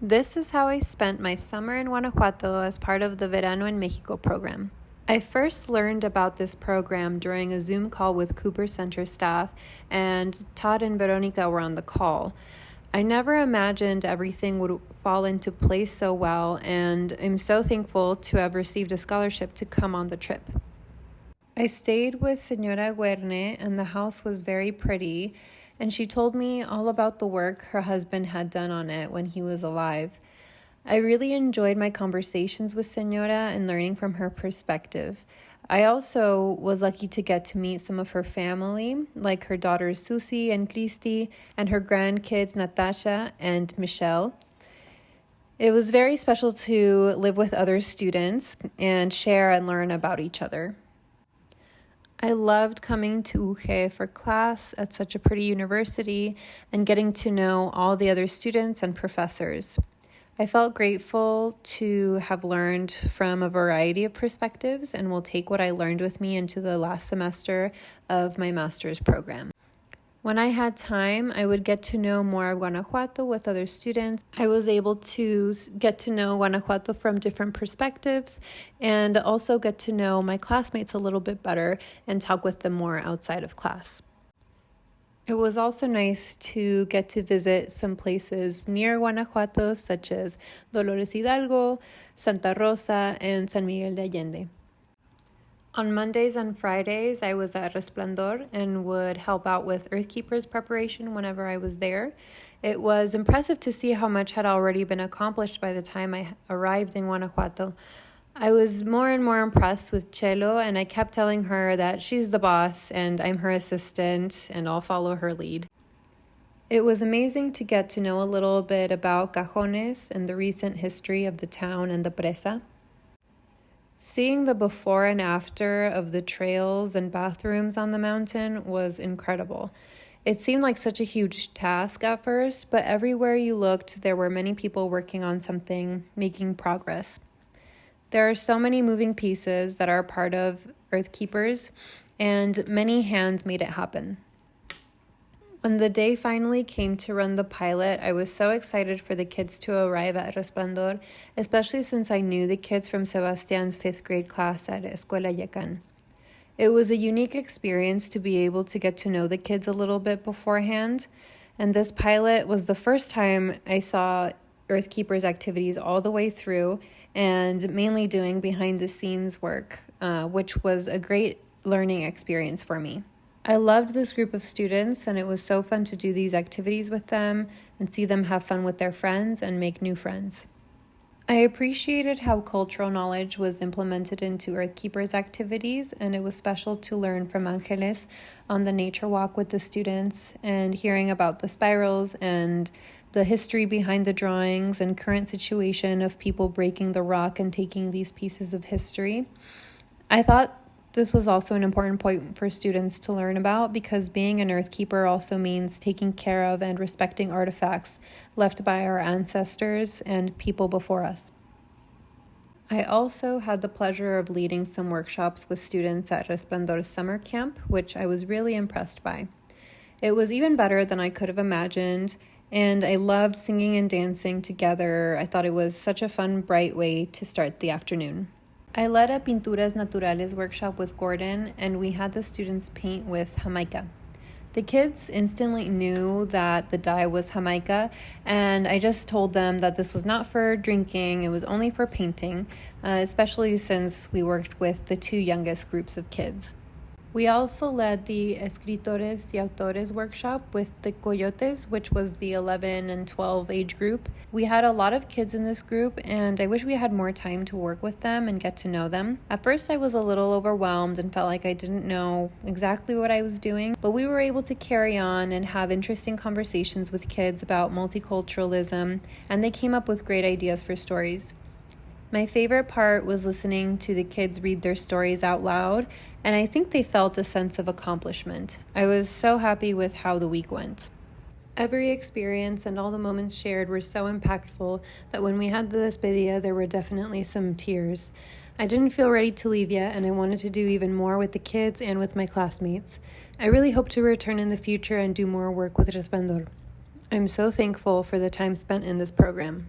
This is how I spent my summer in Guanajuato as part of the Verano en Mexico program. I first learned about this program during a Zoom call with Cooper Center staff, and Todd and Veronica were on the call. I never imagined everything would fall into place so well, and I'm so thankful to have received a scholarship to come on the trip. I stayed with Señora Guerne, and the house was very pretty, and she told me all about the work her husband had done on it when he was alive. I really enjoyed my conversations with Señora and learning from her perspective. I also was lucky to get to meet some of her family, like her daughters Susie and Christy, and her grandkids Natasha and Michelle. It was very special to live with other students and share and learn about each other. I loved coming to UGE for class at such a pretty university and getting to know all the other students and professors. I felt grateful to have learned from a variety of perspectives and will take what I learned with me into the last semester of my master's program. When I had time, I would get to know more of Guanajuato with other students. I was able to get to know Guanajuato from different perspectives and also get to know my classmates a little bit better and talk with them more outside of class. It was also nice to get to visit some places near Guanajuato, such as Dolores Hidalgo, Santa Rosa, and San Miguel de Allende. On Mondays and Fridays, I was at Resplandor and would help out with Earthkeepers preparation whenever I was there. It was impressive to see how much had already been accomplished by the time I arrived in Guanajuato. I was more and more impressed with Chelo, and I kept telling her that she's the boss and I'm her assistant and I'll follow her lead. It was amazing to get to know a little bit about Cajones and the recent history of the town and the presa. Seeing the before and after of the trails and bathrooms on the mountain was incredible. It seemed like such a huge task at first, but everywhere you looked, there were many people working on something, making progress. There are so many moving pieces that are part of Earthkeepers, and many hands made it happen. When the day finally came to run the pilot, I was so excited for the kids to arrive at Resplandor, especially since I knew the kids from Sebastian's 5th grade class at Escuela Yecan. It was a unique experience to be able to get to know the kids a little bit beforehand, and this pilot was the first time I saw Earthkeepers activities all the way through and mainly doing behind-the-scenes work, which was a great learning experience for me. I loved this group of students, and it was so fun to do these activities with them and see them have fun with their friends and make new friends. I appreciated how cultural knowledge was implemented into Earthkeepers activities, and it was special to learn from Angeles on the nature walk with the students and hearing about the spirals and the history behind the drawings and current situation of people breaking the rock and taking these pieces of history. I thought this was also an important point for students to learn about because being an Earthkeeper also means taking care of and respecting artifacts left by our ancestors and people before us. I also had the pleasure of leading some workshops with students at Resplandor's summer camp, which I was really impressed by. It was even better than I could have imagined, and I loved singing and dancing together. I thought it was such a fun, bright way to start the afternoon. I led a Pinturas Naturales workshop with Gordon, and we had the students paint with Jamaica. The kids instantly knew that the dye was Jamaica, and I just told them that this was not for drinking, it was only for painting, especially since we worked with the two youngest groups of kids. We also led the Escritores y Autores workshop with the Coyotes, which was the 11 and 12 age group. We had a lot of kids in this group, and I wish we had more time to work with them and get to know them. At first, I was a little overwhelmed and felt like I didn't know exactly what I was doing, but we were able to carry on and have interesting conversations with kids about multiculturalism, and they came up with great ideas for stories. My favorite part was listening to the kids read their stories out loud, and I think they felt a sense of accomplishment. I was so happy with how the week went. Every experience and all the moments shared were so impactful that when we had the despedida, there were definitely some tears. I didn't feel ready to leave yet, and I wanted to do even more with the kids and with my classmates. I really hope to return in the future and do more work with Resplandor. I'm so thankful for the time spent in this program.